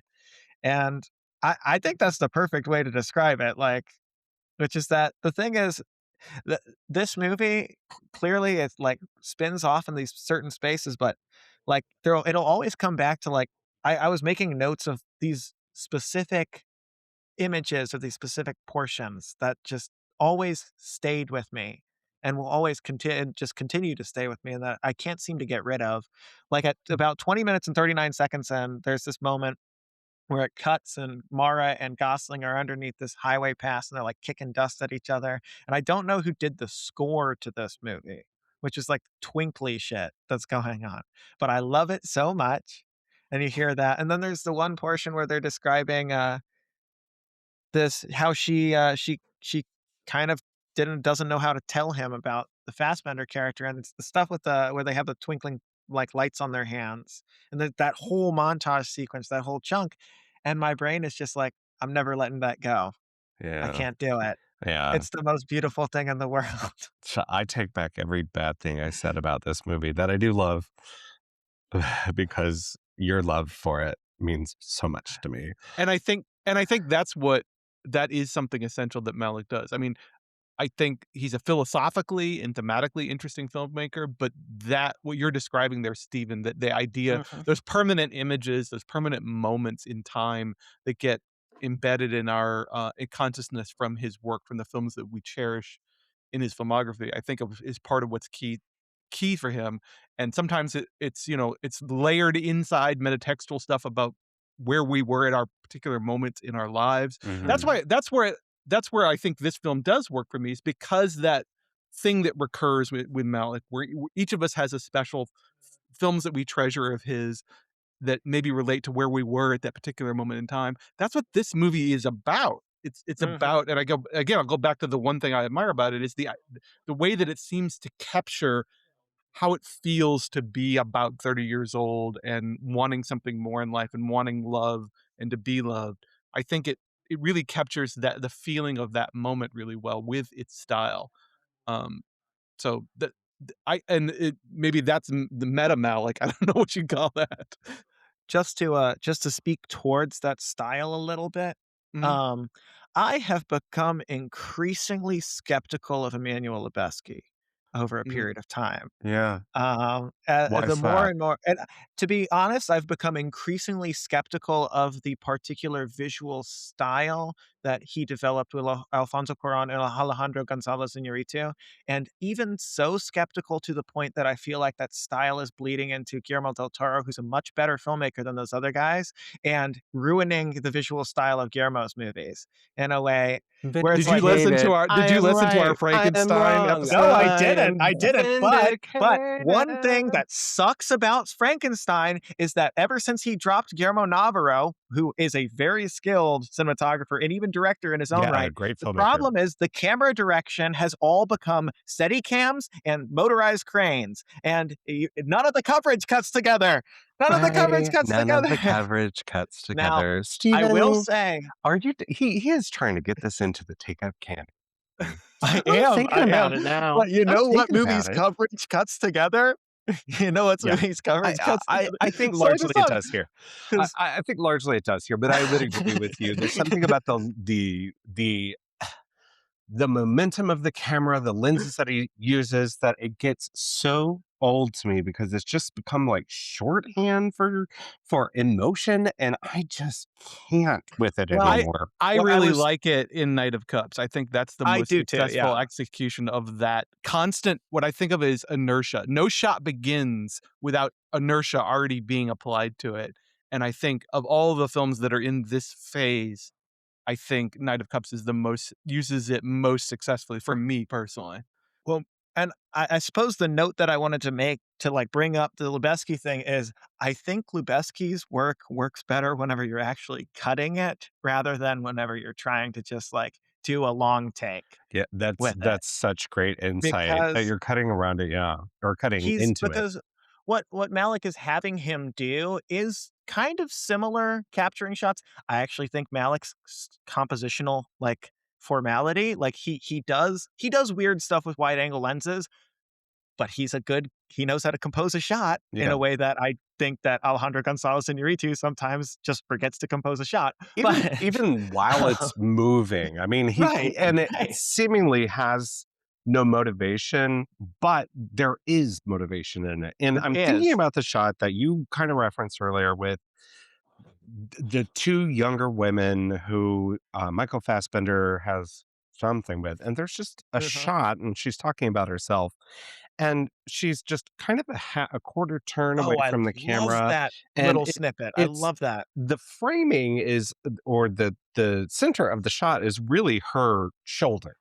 And I think that's the perfect way to describe it, like, which is that the thing is, th this movie, clearly it, like, spins off in these certain spaces, but, like, it'll always come back to, like, I was making notes of these specific images of these specific portions that just always stayed with me and will always continue to stay with me, and that I can't seem to get rid of. Like, at about 20 minutes and 39 seconds in, there's this moment where it cuts and Mara and Gosling are underneath this highway pass and they're like kicking dust at each other. And I don't know who did the score to this movie, which is like twinkly shit that's going on. But I love it so much. And you hear that. And then there's the one portion where they're describing this how she kind of doesn't know how to tell him about the Fassbender character, and it's the stuff with the where they have the twinkling like lights on their hands, and that whole montage sequence, that whole chunk, and my brain is just like, I'm never letting that go. I Yeah. can't do it. Yeah. It's the most beautiful thing in the world. So I take back every bad thing I said about this movie that I do love because your love for it means so much to me. And I think that is something essential that Malick does. I mean, I think he's a philosophically and thematically interesting filmmaker, but that what you're describing there, Stephen, that the idea, Mhm, those permanent images, those permanent moments in time that get embedded in our consciousness from his work, from the films that we cherish in his filmography, I think is part of what's key for him. And sometimes it's it's layered inside metatextual stuff about where we were at our particular moments in our lives. That's Mhm. why that's where I think this film does work for me, is because that thing that recurs with Malick, where each of us has a special films that we treasure of his that maybe relate to where we were at that particular moment in time. That's what this movie is about. It's mhm, about, and I'll go back to the one thing I admire about it is the way that it seems to capture how it feels to be about 30 years old and wanting something more in life and wanting love and to be loved. I think it really captures the feeling of that moment really well with its style. Um, so that I and it maybe that's the meta Malik. I don't know what you call that. just to speak towards that style a little bit, Mhm. um, I have become increasingly skeptical of Emmanuel Lubezki over a Mhm. period of time. Yeah. Why The is more that? and more, and to be honest, I've become increasingly skeptical of the particular visual style that he developed with Alfonso Cuarón and Alejandro González Iñárritu, and even so skeptical to the point that I feel like that style is bleeding into Guillermo del Toro, who's a much better filmmaker than those other guys, and ruining the visual style of Guillermo's movies in a way where it's Did you like, listen to Vindicated. our I did you am listen to our right. I am Frankenstein wrong. no, episode? I I didn't. am I didn't. But one thing vindicated. that sucks about Frankenstein is that ever since he dropped Guillermo Navarro, who is a very skilled cinematographer and even director in his own Yeah, right, great the filmmaker. problem is the camera direction has all become steady cams and motorized cranes, and none of the coverage cuts together. None of the coverage Right. cuts None of together. the coverage cuts Now, together. I will Steven, say, are you he is trying to get this into the takeout can. I'm thinking I am. about it now. But you I'm know what thinking movie's about it. coverage cuts together? You know what Yeah. movie's I coverage I cuts I together? I think Song of largely it Songs. does here. I 'Cause I I think largely it does here, but I would agree with you. There's something about the momentum of the camera, the lenses that he uses, that it gets so old to me because it's just become like shorthand for emotion, and I just can't with it well, I anymore. I well, I really was like it in Knight of Cups. I think that's the I most do too, successful yeah. execution of that constant, what I think of as inertia. No shot begins without inertia already being applied to it. And I think of all the films that are in this phase, I think Knight of Cups is the most uses it most successfully for me personally. Well, and I suppose the note that I wanted to make to, like, bring up the Lubeski thing is I think Lubeski's work works better whenever you're actually cutting it rather than whenever you're trying to just, like, do a long take Yeah, with it that's such great insight that because you're cutting around it, yeah, or cutting he's into it. because what Malick is having him do is kind of similar capturing shots. I actually think Malick's compositional, like, formality, like, he does weird stuff with wide angle lenses, but he knows how to compose a shot in Yeah. a way that I think that Alejandro Gonzalez Iñárritu sometimes just forgets to compose a shot. Even But even while it's moving, I mean, right, and it right. seemingly has no motivation, but there is motivation in it. And There I'm thinking is. about the shot that you kind of referenced earlier with the two younger women who Michael Fassbender has something with, and there's just a Mhm. shot, and she's talking about herself, and she's just kind of a quarter turn away Oh, I from the love camera, that and little snippet. I it's love that. the framing is, or the center of the shot is really her shoulder.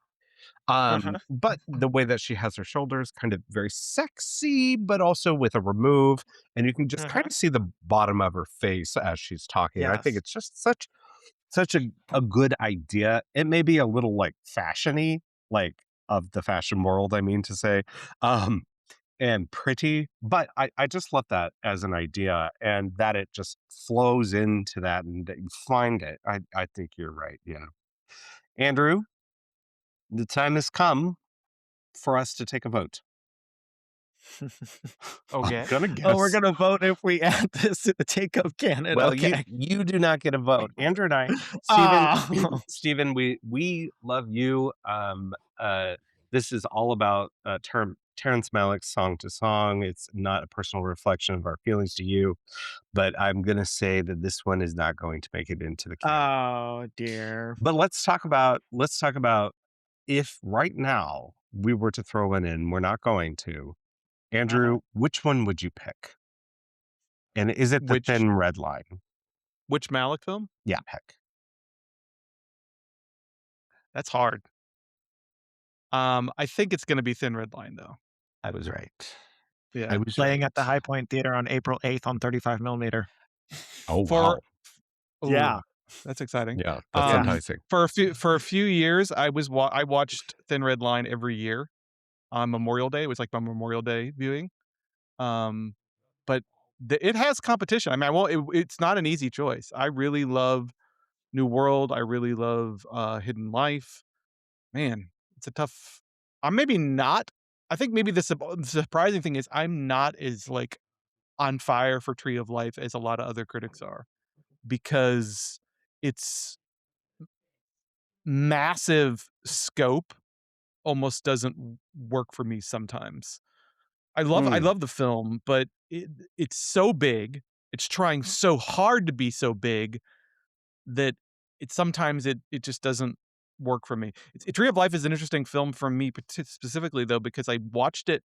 Uh-huh, But the way that she has her shoulders kind of very sexy, but also with a remove, and you can just kind uh-huh. of see the bottom of her face as she's talking. I think Yes. it's just such a good idea. It may be a little like fashiony, like of the fashion world, I mean to say. Um, and pretty, but I just love that as an idea and that it just flows into that and that you find it. I think you're right. Yeah. Andrew, the time has come for us to take a vote. I'm Okay. gonna Oh, we're guess. gonna vote if we add this to the take-up canon, Well, okay. you do not get a vote. Andrew and I, Stephen, Oh. Stephen, we love you. This is all about Terrence Malick's Song to Song. It's not a personal reflection of our feelings to you, but I'm gonna say that this one is not going to make it into the can. Oh, dear. But let's talk about if right now we were to throw one in, we're not going to. Uh-huh. Andrew, which one would you pick? And is it the Which Thin Red Line? which Malick film? Yeah, pick. That's hard. I think it's gonna be Thin Red Line, though. I was right. I Yeah. was Playing at the right. High Point Theater on April 8th on 35 millimeter. Oh, For wow. ooh, Yeah, that's exciting. Yeah, that's yeah. Um, enticing. for a few years, I watched Thin Red Line every year on Memorial Day. It was like my Memorial Day viewing. Um, but it has competition. I mean, I won't. It's not an easy choice. I really love New World. I really love Hidden Life. Man, it's a tough. I'm maybe not. I think maybe the surprising thing is I'm not as like on fire for Tree of Life as a lot of other critics are because its massive scope almost doesn't work for me sometimes. I Mm, love the film, but it's so big. It's trying so hard to be so big that it just doesn't work for me. Tree of Life is an interesting film for me specifically though because I watched it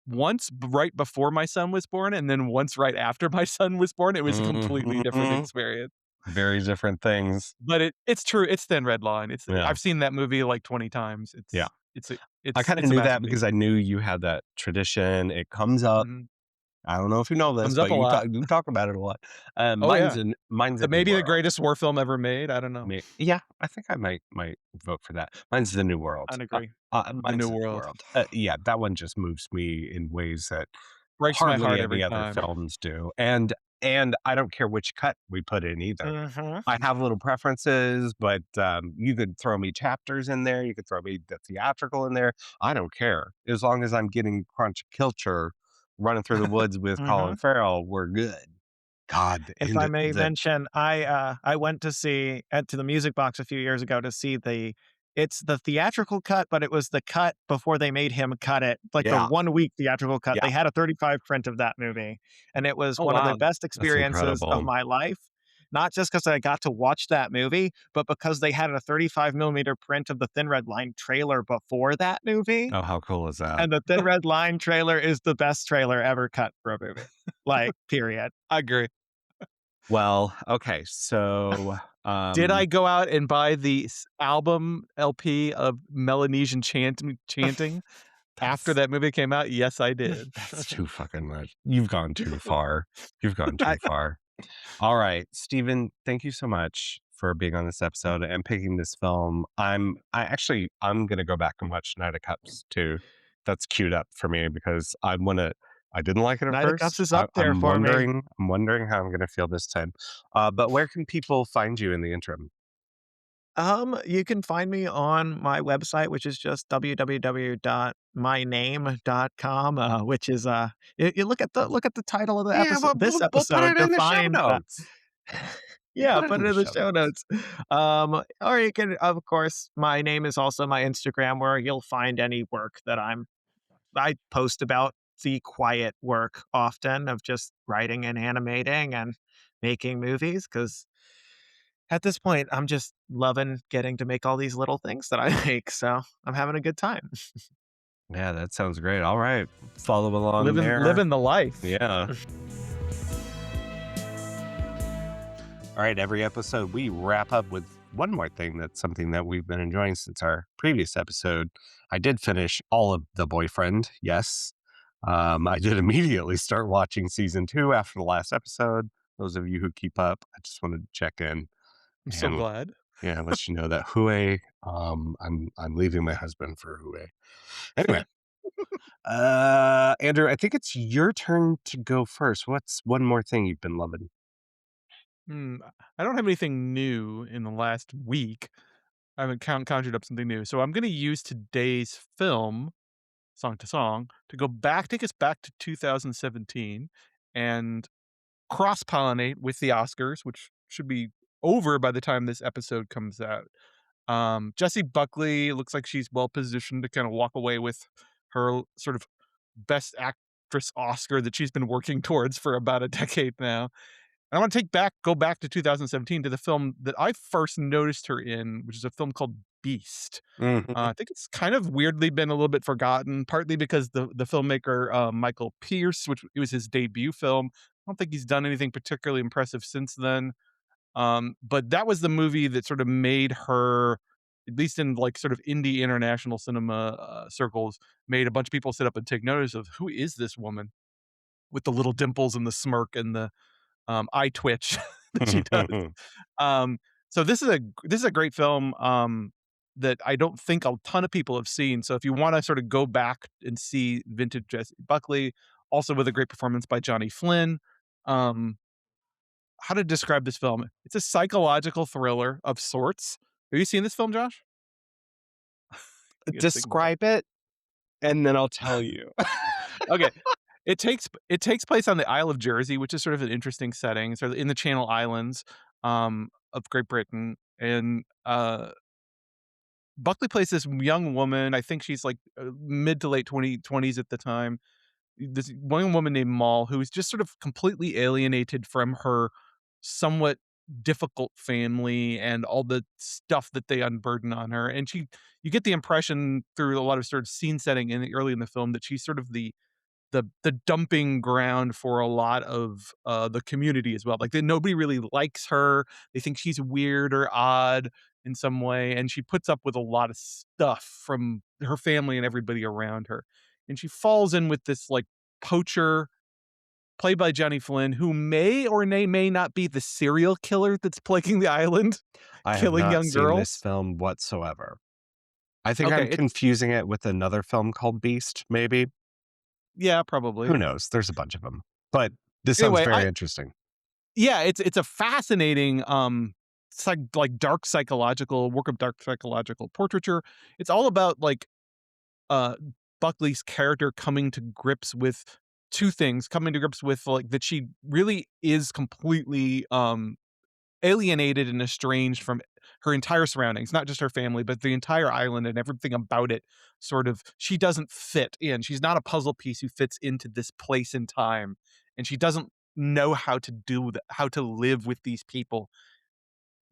once right before my son was born and then once right after my son was born. It was a completely different mhm. experience. Very different things. But it's true. It's Thin Red Line. Yeah, I've seen that movie like 20 times. yeah. It's a I kinda it's a knew that masterpiece. because I knew you had that tradition. It comes up. Mhm. I don't know if you know this, Comes up but a lot. you talk about it a lot. Oh, yeah. Mine's a New Maybe the World. greatest war film ever made. I don't know. Yeah, I think I might vote for that. Mine's The New World. I'd agree. The Mine's New The New World. World. Yeah, that one just moves me in ways that Breaks my hardly heart any every other time. films do, and I don't care which cut we put in either. Mhm. I have little preferences, but, you could throw me chapters in there, you could throw me the theatrical in there, I don't care. As long as I'm getting Crunch Kilcher running through the woods with Colin Mhm. Farrell, we're good. God, If and I the may the mention, I went to see to the Music Box a few years ago to see it's the theatrical cut, but it was the cut before they made him cut it, like the yeah, 1 week theatrical cut. yeah. They had a 35 print of that movie, and it was Oh, one of the wow. best That's experiences of incredible. my life. Not just because I got to watch that movie, but because they had a 35 millimeter print of the Thin Red Line trailer before that movie. Oh, how cool is that? And the Thin Red Line trailer is the best trailer ever cut for a movie. Like, period. I agree. Well, okay, so, Did I go out and buy the album LP of Melanesian chanting after that's that movie came out? Yes, I did. that's too fucking much. You've gone too far. You've gone too I far. All right, Stephen, thank you so much for being on this episode and picking this film. I'm gonna go back and watch Knight of Cups too. That's queued up for me because I didn't like it at Knight of Cups first. is up there for me. I'm wondering how I'm gonna feel this time. But where can people find you in the interim? You can find me on my website, which is just www.myname.com, which is, you look at the title of the Yeah, episode, but this we'll put episode it to in the show find, notes. We'll yeah, put it put in it the in the show show notes. notes. Or you can, of course, my name is also my Instagram, where you'll find any work that I post about the quiet work often of just writing and animating and making movies, because at this point, I'm just loving getting to make all these little things that I make, so I'm having a good time. Yeah, that sounds great. All right. Follow along Living there. living the life. Yeah. All right. Every episode, we wrap up with one more thing that's something that we've been enjoying since our previous episode. I did finish all of The Boyfriend. Yes. I did immediately start watching season 2 after the last episode. Those of you who keep up, I just wanted to check in I'm so and glad. yeah, let you know that Hue, I'm leaving my husband for Hue. Anyway, Andrew, I think it's your turn to go first. What's one more thing you've been loving? Hmm, I don't have anything new in the last week. I haven't conjured up something new, so I'm gonna use today's film, Song to Song, to take us back to 2017 and cross-pollinate with the Oscars, which should be over by the time this episode comes out. Jessie Buckley looks like she's well positioned to kind of walk away with her sort of best actress Oscar that she's been working towards for about a decade now. I want to go back to 2017 to the film that I first noticed her in, which is a film called Beast. Mhm. I think it's kind of weirdly been a little bit forgotten, partly because the filmmaker Michael Pierce, which it was his debut film. I don't think he's done anything particularly impressive since then. But that was the movie that sort of made her, at least in like sort of indie international cinema circles, made a bunch of people sit up and take notice of who is this woman with the little dimples and the smirk and the eye twitch that she does. Um, so this is a great film that I don't think a ton of people have seen. So if you want to sort of go back and see vintage Jessie Buckley, also with a great performance by Johnny Flynn. Um, how to describe this film? It's a psychological thriller of sorts. Have you seen this film, Josh? You gotta think about Describe it, and then I'll tell you. it. Okay. It takes place on the Isle of Jersey, which is sort of an interesting setting, sort of in the Channel Islands of Great Britain, and Buckley plays this young woman. I think she's like mid to late 20s at the time. This one woman named Moll, who is just sort of completely alienated from her somewhat difficult family and all the stuff that they unburden on her. And you get the impression through a lot of sort of scene setting early in the film that she's sort of the dumping ground for a lot of the community as well. Like nobody really likes her. They think she's weird or odd in some way, and she puts up with a lot of stuff from her family and everybody around her. And she falls in with this like poacher played by Johnny Flynn, who may not be the serial killer that's plaguing the island, I have killing not young seen this girls. film whatsoever. I think Okay, I'm confusing it with another film called Beast, maybe. yeah, probably. Who knows? There's a bunch of them. But this sounds Anyway, very interesting. yeah, it's a fascinating, like dark psychological work of dark psychological portraiture. It's all about like uh Buckley's character coming to grips with two things, coming to grips with like that she really is completely alienated and estranged from her entire surroundings, not just her family, but the entire island and everything about it. Sort of, she doesn't fit in. She's not a puzzle piece who fits into this place and time, and she doesn't know how to do that, how to live with these people.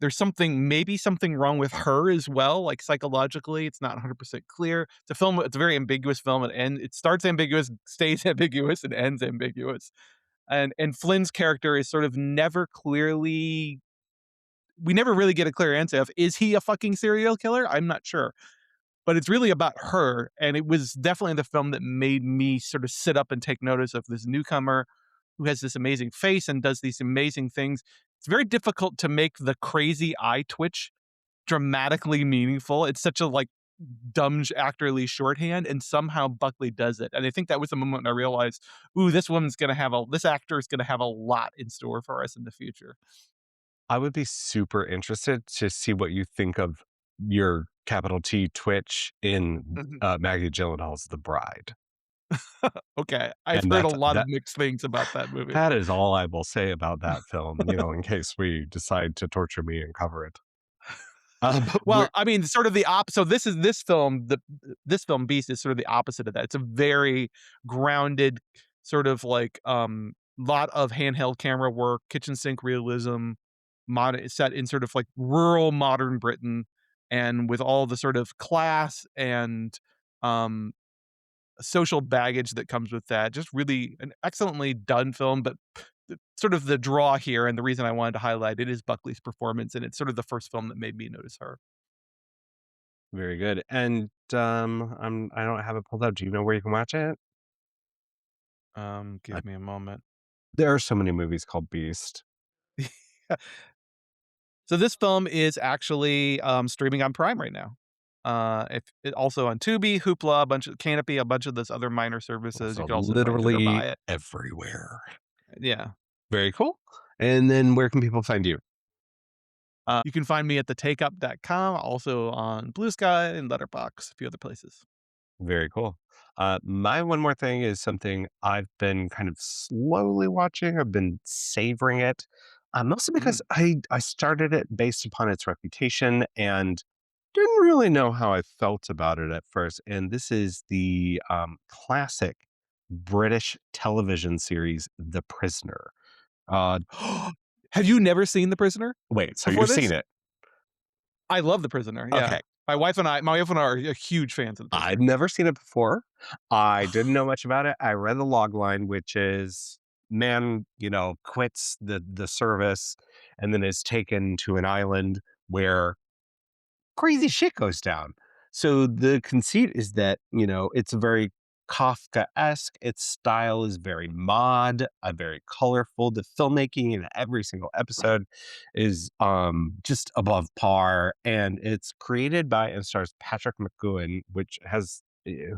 There's maybe something wrong with her as well, like psychologically. It's not 100% clear. It's a very ambiguous film. It starts ambiguous, stays ambiguous, and ends ambiguous. And Flynn's character is sort of never clearly we never really get a clear answer of, is he a fucking serial killer? I'm not sure. But it's really about her. And it was definitely the film that made me sort of sit up and take notice of this newcomer who has this amazing face and does these amazing things. it's very difficult to make the crazy eye twitch dramatically meaningful. It's such a like dumb actorly shorthand, and somehow Buckley does it. And I think that was the moment I realized, ooh, this actor is gonna have a lot in store for us in the future. I would be super interested to see what you think of your capital T Twitch in Mhm. Maggie Gyllenhaal's The Bride. Okay, I've And heard a lot of mixed things about that movie. that is all I will say about that film, in case we decide to torture me and cover it. But Well, we're I mean, sort of so this film Beast is sort of the opposite of that. It's a very grounded, sort of like lot of handheld camera work, kitchen sink realism, set in sort of like rural modern Britain, and with all the sort of class and um social baggage that comes with that. Just really an excellently done film, but sort of the draw here and the reason I wanted to highlight it is Buckley's performance, and it's sort of the first film that made me notice her. very good. And I don't have it pulled up. Do you know where you can watch it? Uh, Give me a moment. there are so many movies called Beast. So this film is actually streaming on Prime right now. If it also on Tubi, Hoopla, a bunch of Canopy, a bunch of those other minor services. You So can also rent it or literally buy it. everywhere. Yeah. Very cool. And then where can people find you? You can find me at thetakeup.com, also on Blue Sky and Letterboxd, a few other places. Very cool. My one more thing is something I've been kind of slowly watching. I've been savoring it, mostly because Mm. I started it based upon its reputation and didn't really know how I felt about it at first. And this is the classic British television series, The Prisoner. Uh, Have you never seen The Prisoner wait, so before you've seen this? it? I love The Prisoner, yeah. Okay. My wife and I are huge fans of The I'd Prisoner. never seen it before. I didn't know much about it. I read the log line, which is man, quits the service and then is taken to an island where crazy shit goes down. So the conceit is that, it's very Kafka-esque. Its style is very mod, very colorful. The filmmaking in every single episode is just above par. And it's created by and stars Patrick McGowan,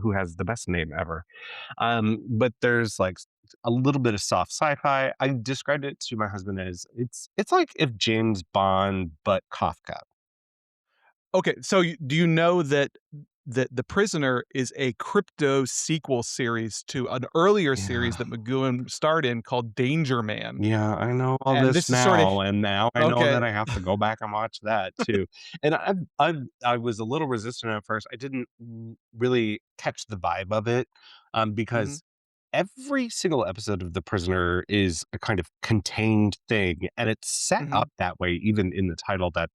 who has the best name ever. But there's like a little bit of soft sci-fi. I described it to my husband as it's like if James Bond but Kafka. Okay, so do you know that The Prisoner is a crypto sequel series to an earlier series Yeah. that McGowan starred in called Danger Man? Yeah, I know all And this this is sort of now, and now I know okay. that I have to go back and watch that too. And I was a little resistant at first. I didn't really catch the vibe of it, Mhm, because every single episode of The Prisoner is a kind of contained thing, and it's set mhm, up that way, even in the title that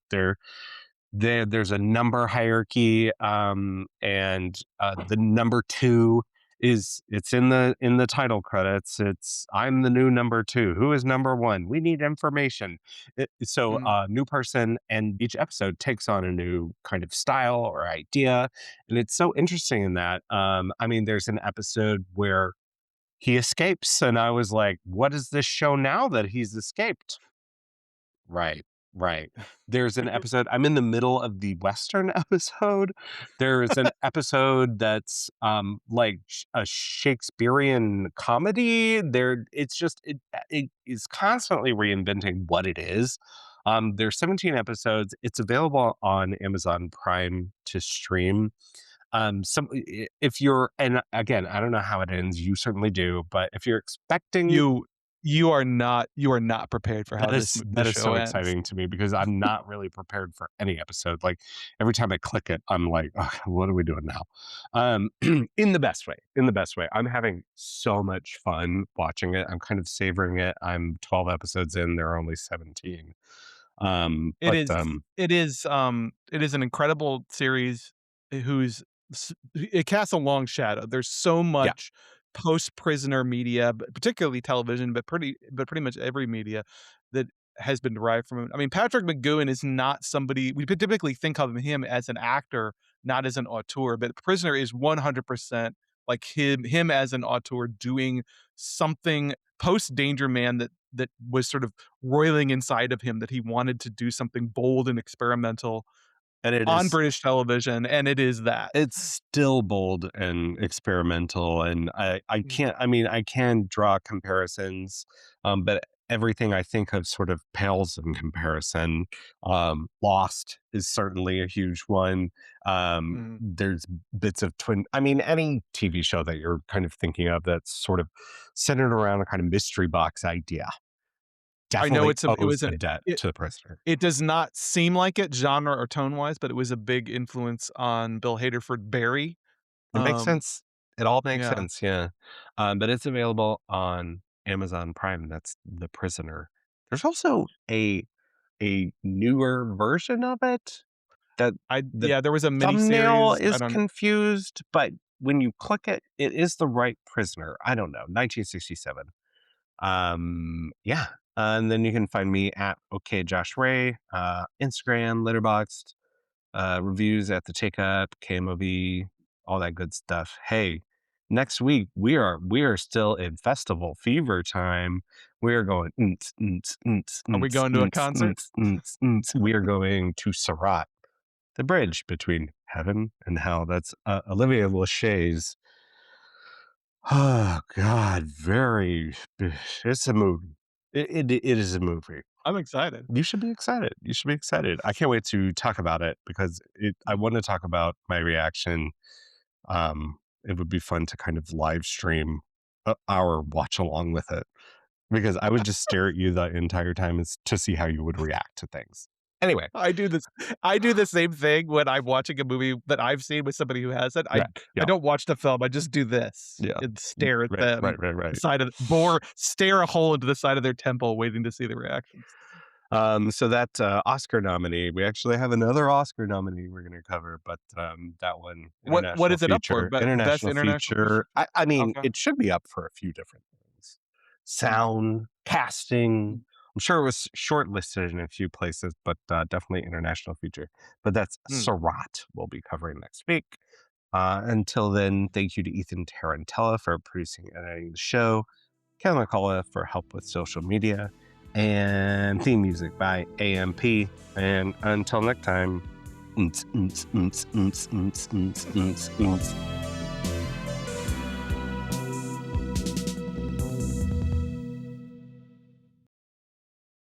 there's a number hierarchy, and the number two it's in the title credits. It's I'm the new number two. Who is number one? We need information. So mhm. new person, and each episode takes on a new kind of style or idea, and it's so interesting in that. I mean, there's an episode where he escapes, and I was like, "What is this show now that he's escaped?" Right, right. There's an episode I'm in the middle of the Western episode. There's an episode that's, like, a Shakespearean comedy. It is constantly reinventing what it is. There's 17 episodes. It's available on Amazon Prime to stream. If you're and again, I don't know how it ends, you certainly do, but if you're expecting You you are not prepared for how that is this that is show so ends. exciting to me because I'm not really prepared for any episode. Like every time I click it, I'm like, "Ugh, what are we doing now?" In the best way. In the best way. I'm having so much fun watching it. I'm kind of savoring it. I'm 12 episodes in. There are only 17. Um, It but is um, it is an incredible series whose it casts a long shadow. There's so yeah, much post-prisoner media, but particularly television, but pretty much every media that has been derived from it. I mean, Patrick McGowan is not somebody we typically think of him as an actor, not as an auteur, but Prisoner is 100% like him as an auteur doing something post Danger Man that that was sort of roiling inside of him that he wanted to do something bold and experimental And it on is British television, and it is that. it's still bold and experimental, and I Mm, can't I mean, I can draw comparisons, but everything I think of sort of pales in comparison. Lost is certainly a huge one. mhm. There's bits of any TV show that you're kind of thinking of that's sort of centered around a kind of mystery box idea I know definitely it owes was a an debt it to the prisoner. it does not seem like it genre or tone-wise, but it was a big influence on Bill Hader for Barry. It makes Um, sense. It all makes yeah. sense, yeah. But it's available on Amazon Prime. That's The Prisoner. There's also a newer version of it that the There was a thumbnail miniseries. I is don't confused, but when you click it, it is the right prisoner. I don't know, 1967. Yeah. And then you can find me at OK Josh Ray, Instagram, Letterboxd, reviews at the Take Up, KMOV, all that good stuff. Hey, next week we are still in festival fever time. We are going. Are we going to a concert? We are going to Surat, the bridge between heaven and hell. That's Olivia Lachey's. Oh God, very. It's a movie. It is a movie. I'm excited. You should be excited. You should be excited. I can't wait to talk about it because I want to talk about my reaction. It would be fun to kind of live stream our watch along with it because I would just stare at you the entire time to see how you would react to things. Anyway, I do this I do the same thing when I'm watching a movie that I've seen with somebody who hasn't. yeah, I yeah, don't watch the film, I just do this yeah. and stare at Right, them, right, right, right. stare a hole into the side of their temple waiting to see the reactions. So that Oscar nominee, we actually have another Oscar nominee we're going to cover, but that one What is it up for? Best international international feature? feature. I mean, Okay. it should be up for a few different things: sound, casting. Mm, I'm sure it was shortlisted in a few places, but definitely international feature. But that's mm. Surat we'll be covering next week. Until then, thank you to Ethan Tarantella for producing and editing the show. Ken McCullough for help with social media, and theme music by AMP. And until next time,